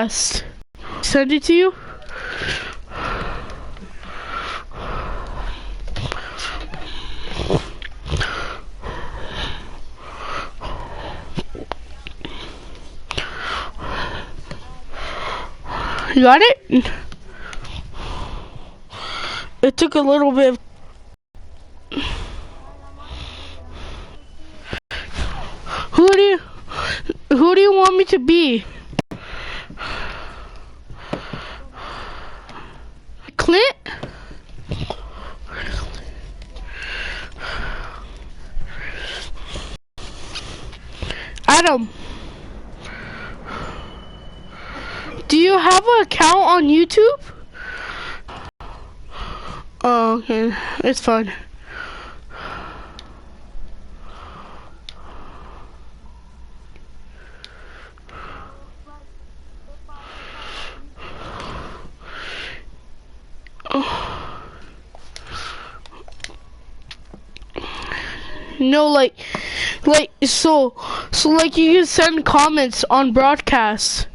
broadcast. Send it to you? You got it? It took a little bit. Who do you want me to be? Clint? Adam. Do you have an account on YouTube? Oh, okay. It's fine. No, so like you can send comments on broadcasts.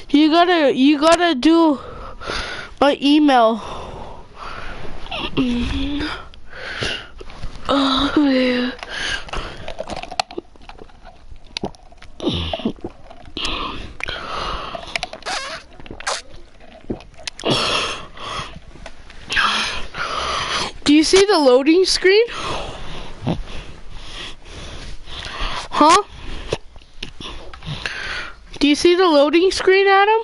You gotta do an email. Oh man. Do you see the loading screen? Huh? Do you see the loading screen, Adam?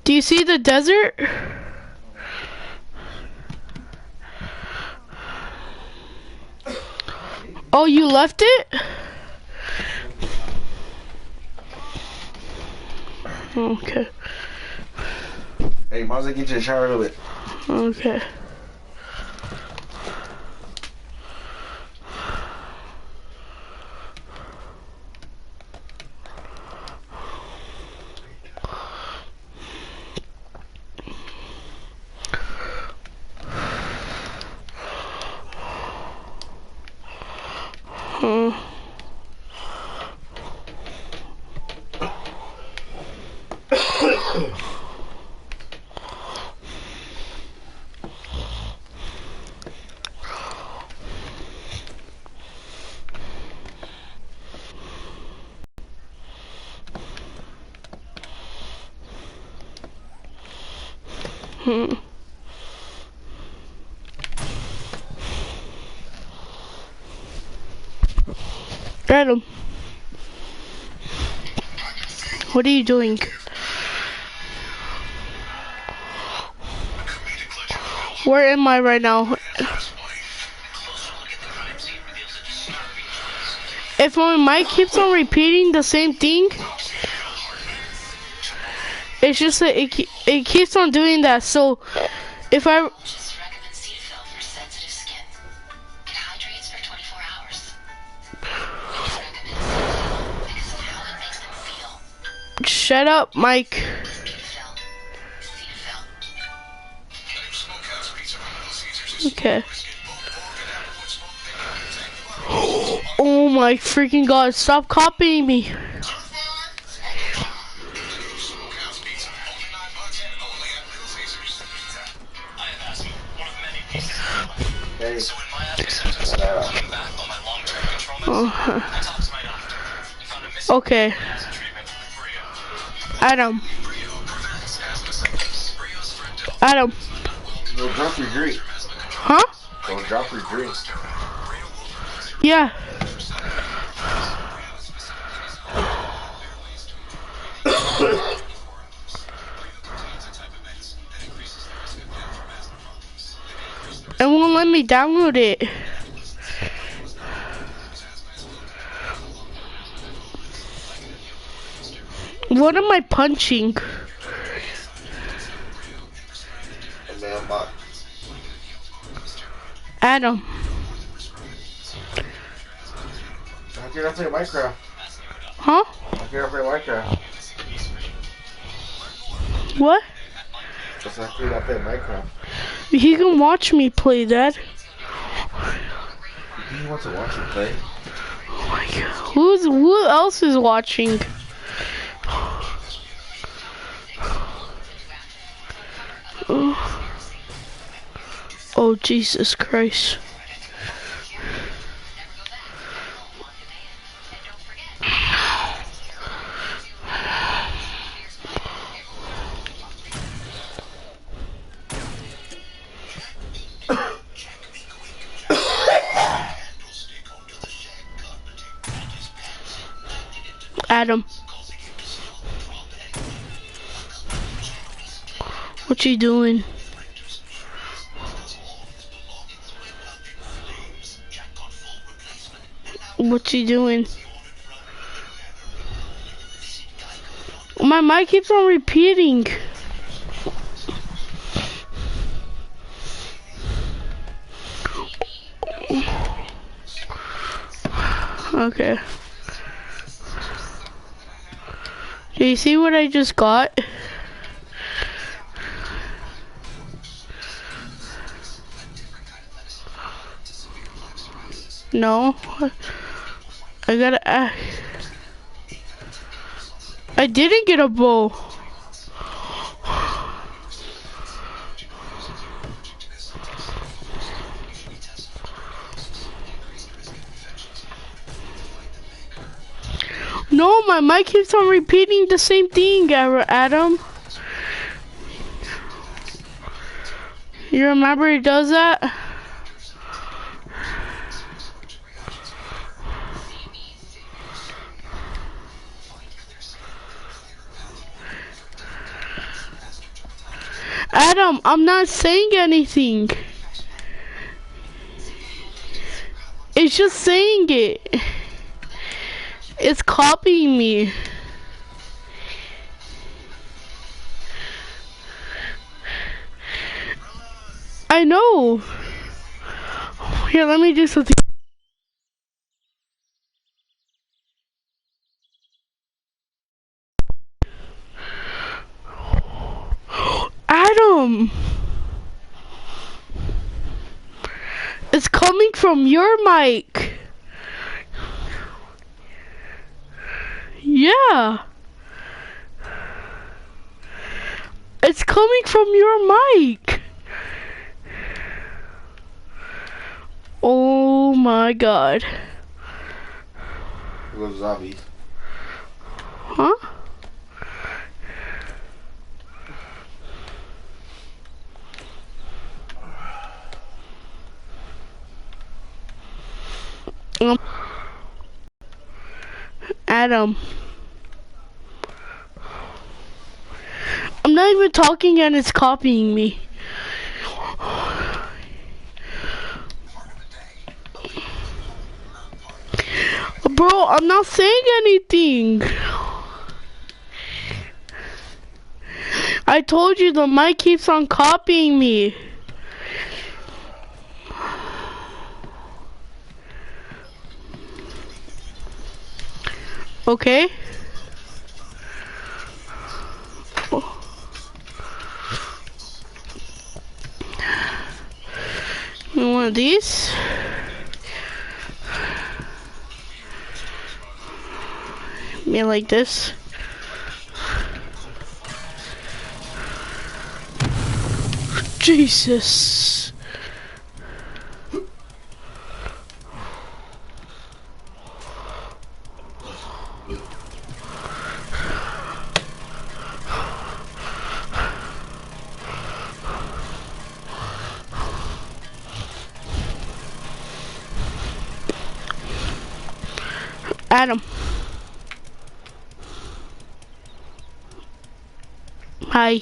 Do you see the desert? Oh, you left it? Okay. Hey, might as well get you a shower a little bit. Okay. Adam, what are you doing? Where am I right now? If my mic keeps on repeating the same thing, it's just that it keeps on doing that. So if I shut up, Mike. Okay. Oh my freaking god, stop copying me. Okay. Adam. Adam. Go drop your drink. Huh? Go drop your drink. Yeah. It won't let me download it. What am I punching? Adam. How can I play Minecraft? Huh? How can I play Minecraft? What? That's actually I play Minecraft. He can watch me play that. He wants to watch you play. Oh my god. Who else is watching? Oh Jesus Christ. Adam. What you doing? What you doing? My mic keeps on repeating. Okay. Do you see what I just got? No. I gotta I didn't get a bow. No, my mic keeps on repeating the same thing, Adam. You remember it does that? Adam, I'm not saying anything. It's just saying it. It's copying me. I know. Here, let me do something. Adam! It's coming from your mic. Yeah. It's coming from your mic. Oh my god. Little zombie. Huh? Adam. I'm not even talking and it's copying me. Bro, I'm not saying anything. I told you the mic keeps on copying me. Okay. One of these. Me like this. Jesus. Adam. Hi.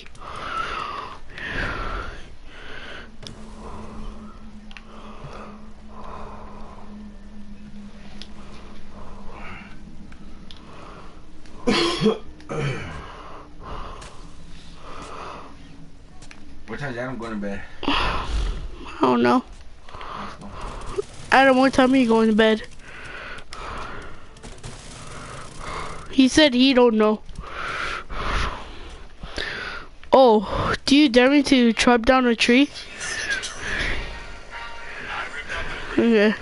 What time is Adam going to bed? I don't know. Adam, what time are you going to bed? He said he don't know. Oh, Do you dare me to chop down a tree? Okay.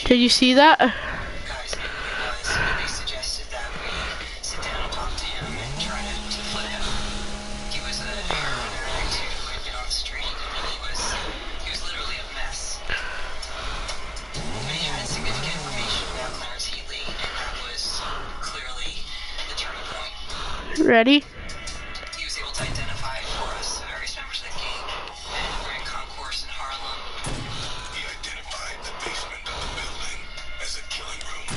Did you see that? They suggested that we sit down and talk to him and try to flip him. He was a heroin dude who had been on the street. He was literally a mess. He had significant information about Clarence Heatley, and that was clearly the turning point. Ready? He was able to identify for us various members of the gang and were in concourse in Harlem. He identified the basement of the building as a killing room,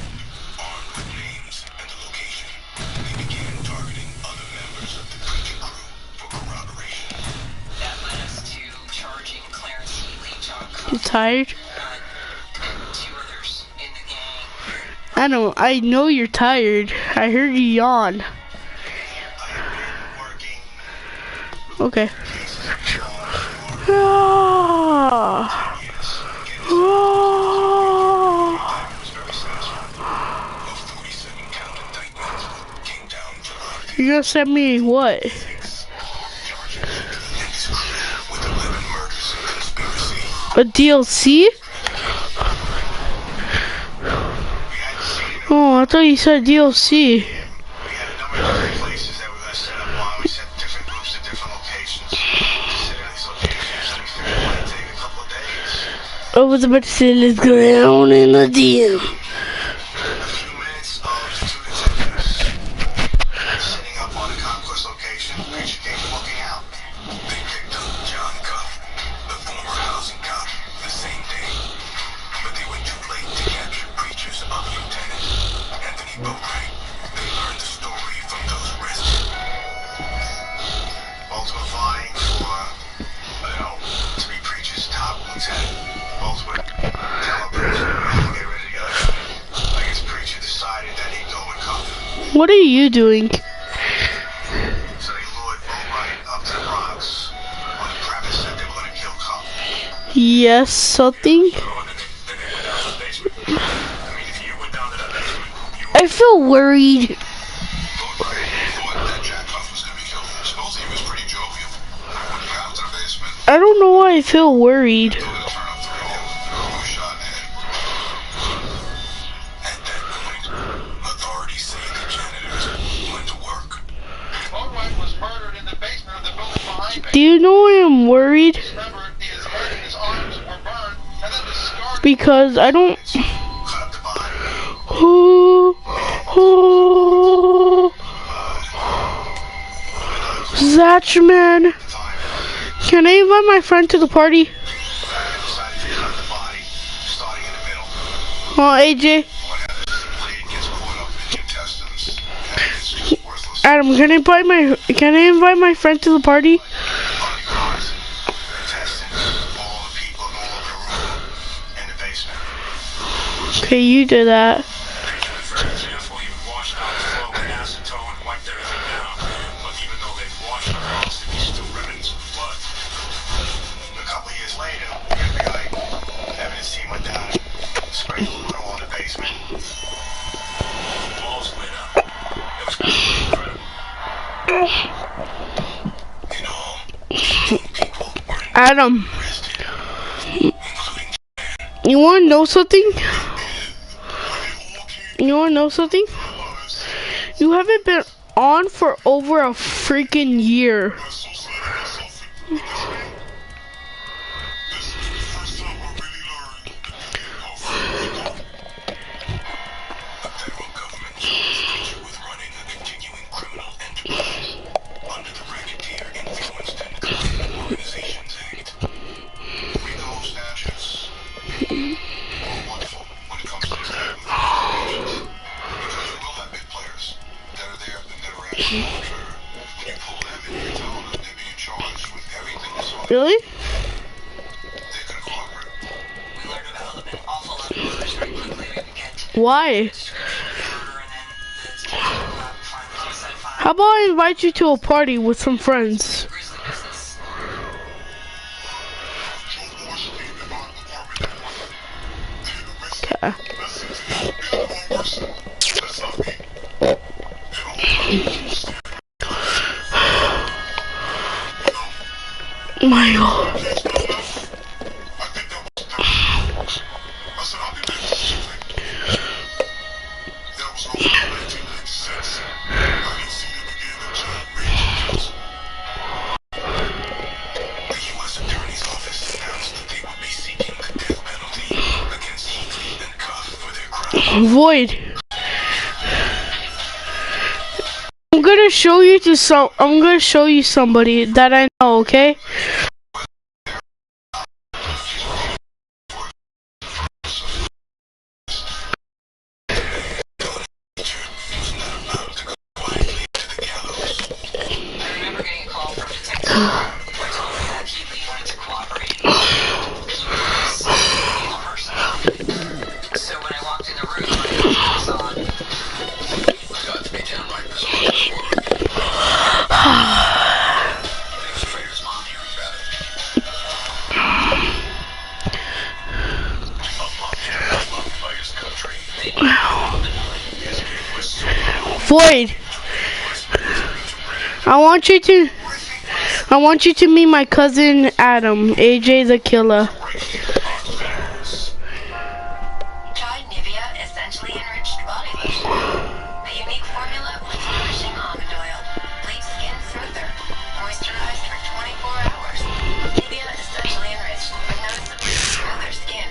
armed with names and the location. They began targeting other members of the preacher crew for corroboration. That led us to charging Clarence Heatley, John You Cook, tired? and 2 others in the gang. I know you're tired. I heard you yawn. I have been working Okay. cases Ah. years. Ah. Again, was very satisfying. A 47-count indictment came down July You're gonna send me what? 6th. Charges and his crew with 11 murders and conspiracy. A DLC? We hadn't seen him. Oh, I thought you said DLC. We had a number of different places that we're going to set up while we set different groups to different locations. To sit in these locations, we figured it might take a couple of days. I was about to say, let's go down in the DM. A few minutes of 2 detectives sitting up on a concourse location. Preacher came looking out. They picked up John Cuff, the former housing cop, the same day. But they were too late to capture Preacher's other lieutenant, Anthony Boatwright. They learned the story from those arrested. Both were vying for, to be Preacher's top lieutenant. Both were telling Preacher we have to get ready to go. I guess Preacher decided that he'd go with Cuff. What are you doing? So they lured Boatwright up to the Bronx on the premise that they were going to kill Cuff. Yes, something? So then they went down to the basement. I mean, if you went down to that basement, you I feel worried. Boatwright thought that Jack Cuff was going to be killed. Supposedly he was pretty jovial. When he got out to the basement, I don't know why I feel worried. they told him to turn off the radio. He was shot in the head. At that point, authorities say the janitors went to work. Boatwright was murdered in the basement of the building behind me. Do you know why I'm worried? Remember, his head and his arms were burned, and then the scar. Because I don't... Cut up the body. Oh, oh. Zatchman. Can I invite my friend to the party? Decided to cut the body, starting in the middle. Oh, AJ. What happens is the blade gets caught up in the intestines, and it's just worthless. Adam, can I invite my friend to the party? Body parts, the intestines, all the people in all over the room, in the basement. Okay, you do that. For example, you washed out the floor with acetone and wiped everything down. But even though they've washed the walls, there be still remnants of blood. A couple of years later, the FBI evidence team went down and sprayed glue all in the basement. The walls lit up. It was incredible. In all, 18 people were Adam, arrested, including you wanna know something? You wanna know something? You haven't been on for over a freaking year. federal government charged Preacher with running a continuing criminal enterprise under the Racketeer Influenced and Collected Organizations Act. RICO statutes are wonderful when it comes to these type of investigations, because you will have big players that are there and that are actually on the trigger. When you pull them and you tell them that they're being charged with everything that's on Really? they're going to cooperate. We learned about an awful lot of murders very quickly. We began to Why? murder and How about I invite you to a party with some friends? Grizzly business. Okay. Oh my god. Void. I'm gonna show you somebody that I know, okay? Void. I want you to meet my cousin Adam, AJ the Killer. Try Nivea Essentially Enriched Body Lotion. A unique formula with nourishing almond oil. Leaves skin smoother. Moisturized for 24 hours. Nivea Essentially Enriched with noticeably smoother skin.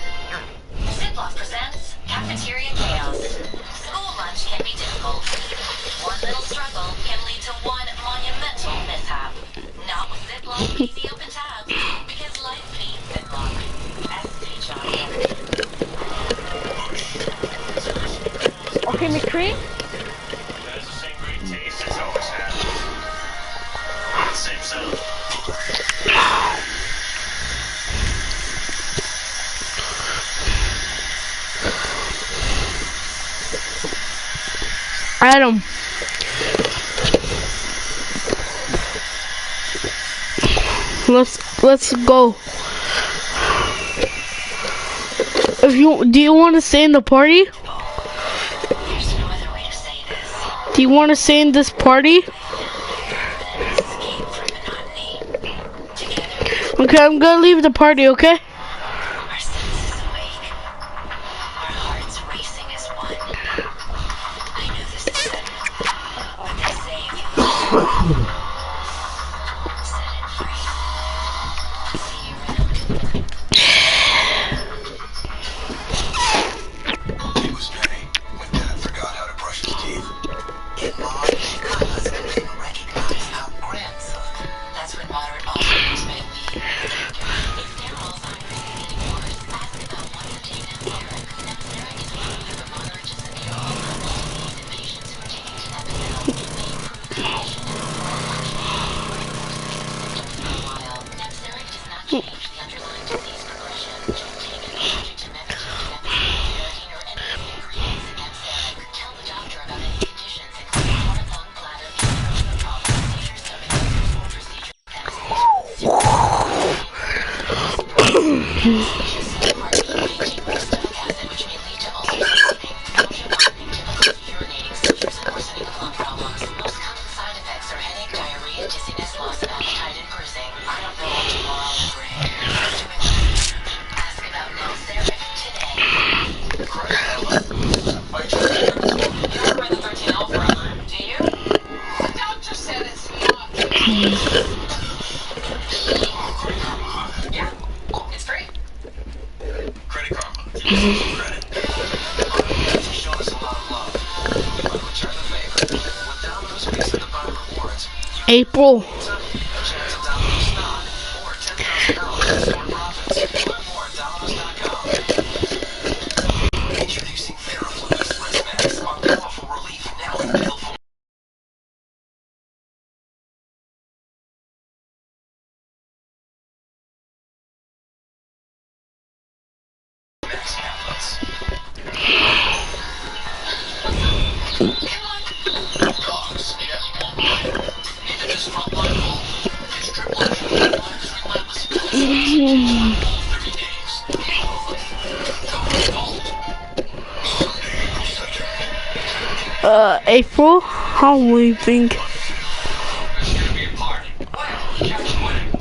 Ziploc presents Cafeteria Chaos. School lunch can be difficult. One little struggle can lead to one monumental mishap. Not with Ziploc easy open tabs, because life needs Ziploc. Okay, McCree? That is the same great taste it's always had. Same sound. Adam. Let's go. Do you want to stay in the party? There's no other way to say this. Do you want to stay in this party? Escape from monotony. Together, Okay, I'm gonna leave the party, okay? our senses awake. Our hearts racing as one. I know this is sudden, but they say if you set it free. See you around. It was Penny. My dad forgot how to brush his teeth. In Mom, Kama's didn't recognize how grands look. That's when moderate Alzheimer's may be. If their Alzheimer's is getting worse, ask about what's taking Nemseric. Nemseric is one of the moderate to severe Alzheimer's disease in patients who are taking Nemseric. It may improve cognition and overall functioning, but it worsens symptoms for a while. Nemseric does not change the underlying disease progression. Just take it allergic to methamphetamine, Phenylephrine, or any of the ingredients in Nemseric. Tell the doctor about any conditions, including heart, lung, bladder, uterine problems, seizures, stomach ulcers, or procedure which may lead to ulcers opening, nausea, vomiting, difficulty urinating, seizures, and worsening of lung problems. Most common side effects are headache, diarrhea, dizziness, loss of appetite, and bruising. I don't know what tomorrow will bring. Ask about Nemseric today. You don't buy the 13L forever, do you? The doctor said it's not. Yeah, it's free. Credit Karma. Credit. You've shown us a lot of love. We want to return the favor. With Domino's Pizza Divine Rewards, April. a chance at Domino's stock or $10,000 in store profits. Learn more at Domino's.com. Introducing Theraflu Spritz Max on powerful relief now available. Max tablets. Dogs, yeah. April, how do you think? There's gonna be a party. Well, catch winning.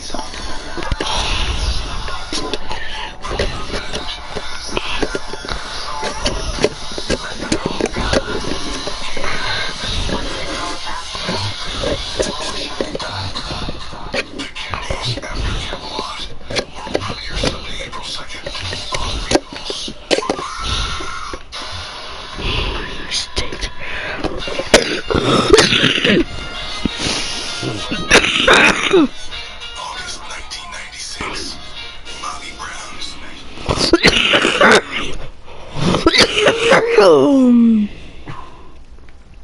August 1996. Bobby Brown's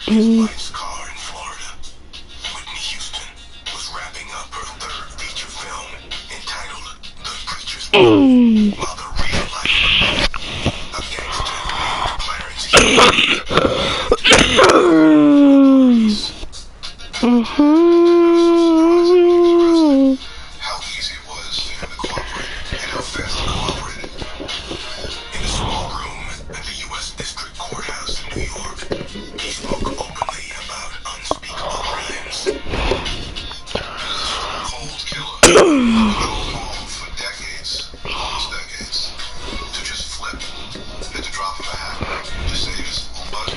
wife's car in Florida. Whitney Houston was wrapping up her third feature film entitled The Preacher's Wife, while the real life of gangster Clarence how easy it was for him to cooperate and how fast he cooperated. In a small room at the U.S. District Courthouse in New York, he spoke openly about unspeakable crimes. Cold killer, home for decades, almost decades, to just flip at the drop of a hat to save his own butt. I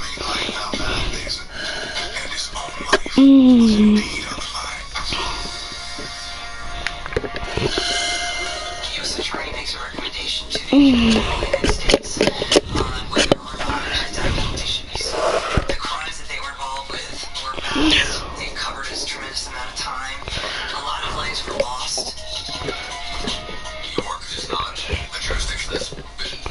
mean, I found that amazing. And his own life was indeed on the line. The U.S. Attorney makes a recommendation to the United States on whether or not they should be sued. The crimes that they were involved with were vast. They covered a tremendous amount of time. A lot of lives were lost. New York is not a jurisdiction that's been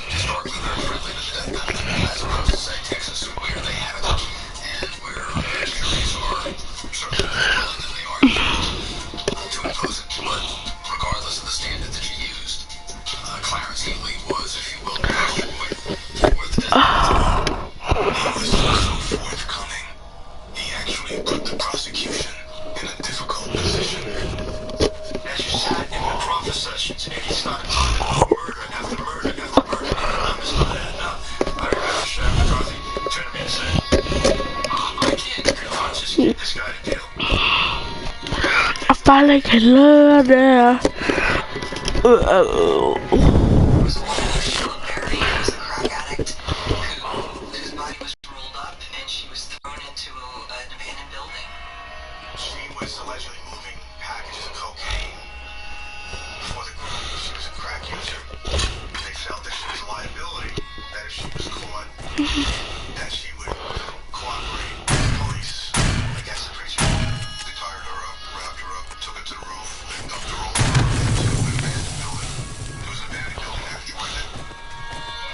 historically very friendly to the death penalty, as opposed to, say, Texas, where they have it, and where juries are certainly more willing than they are to impose it. But regardless of the standard that you used, Clarence Healy was, if you will, the poster boy for the death penalty. He was so forthcoming. He actually put the prosecution in a difficult position. As you sat in the profit sessions, and he started talking about murder after murder after murder. I'm just not that enough. I remember Sheriff McCarthy turning to me and saying, I can't be conscious to get this guy to jail. I felt like I love that. There was a woman named Sheila Berry who was a crack addict whose body was rolled up and she was thrown into an abandoned building. She was allegedly moving packages of cocaine for the group. She was a crack user. They felt that she was a liability, that if she was caught, that she would cooperate with the police against the preacher. They tied her up, wrapped her up, took her to the roof, and dumped her over into an abandoned building. It was an abandoned building that joined it.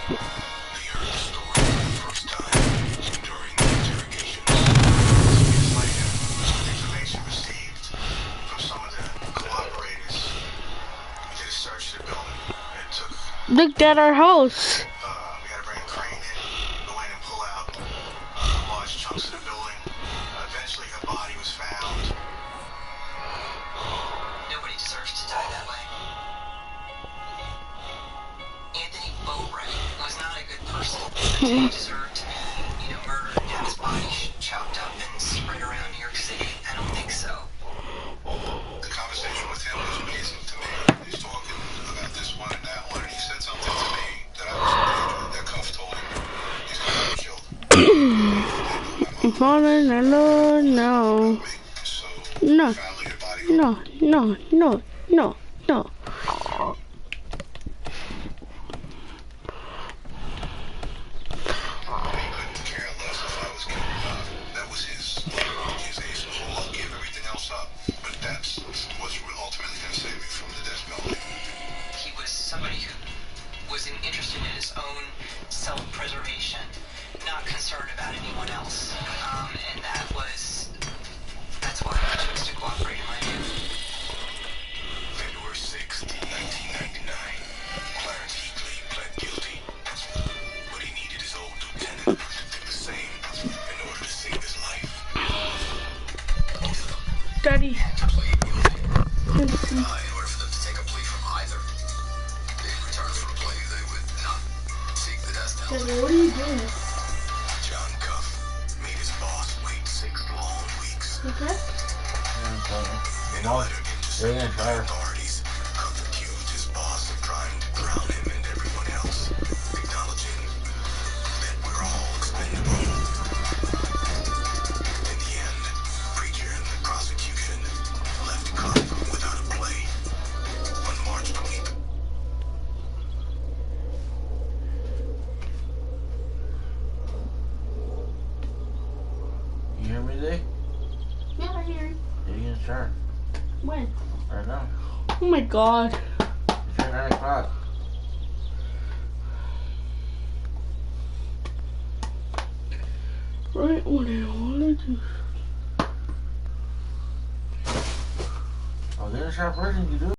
They heard the story for the first time during the interrogation. Years later, information received from some of the cooperators. We did a search of the building. It took, Look at our house. we had to bring a crane in, go in and pull out large chunks of the building. Eventually, her body was found. Nobody deserves to die that way. Anthony Boatwright was not a good person. He deserved to be, murdered and have his body chopped up and spread around New York City. I don't think so. The conversation with him was amazing to me. He's talking about this one and that one, and he said something to me that I was in danger. That Cuff told him he's going to be killed. Falling alone, no. So, No. finally, the body No, no, no, no, no. He couldn't care less if I was killed or not. That was his ace in the hole. I'll give everything else up, but that's what's ultimately going to save me from the death penalty. He was somebody who was interested in his own self-preservation, not concerned about anyone else. And that's why he chose to cooperate in my view. February 6th, 1999. Clarence Healy pled guilty. But he needed his old lieutenant to do the same in order to save his life. Daddy. To plead guilty. In order for them to take a plea from either, in return for a plea, they would not seek the death penalty. What are you doing? John Cobb. Okay. In a letter intercepted by authorities, Cuff accused his boss of trying to drown him and everyone else, acknowledging that we're all expendable. In the end, Preacher and the prosecution left Cuff without a play on March 20th. You hear me, Dick? Yeah, I hear you. Yeah, you can start. When? Right now. Oh my god. It's right 9 o'clock. Right when I wanted to. Oh, they're a sharp person, you do.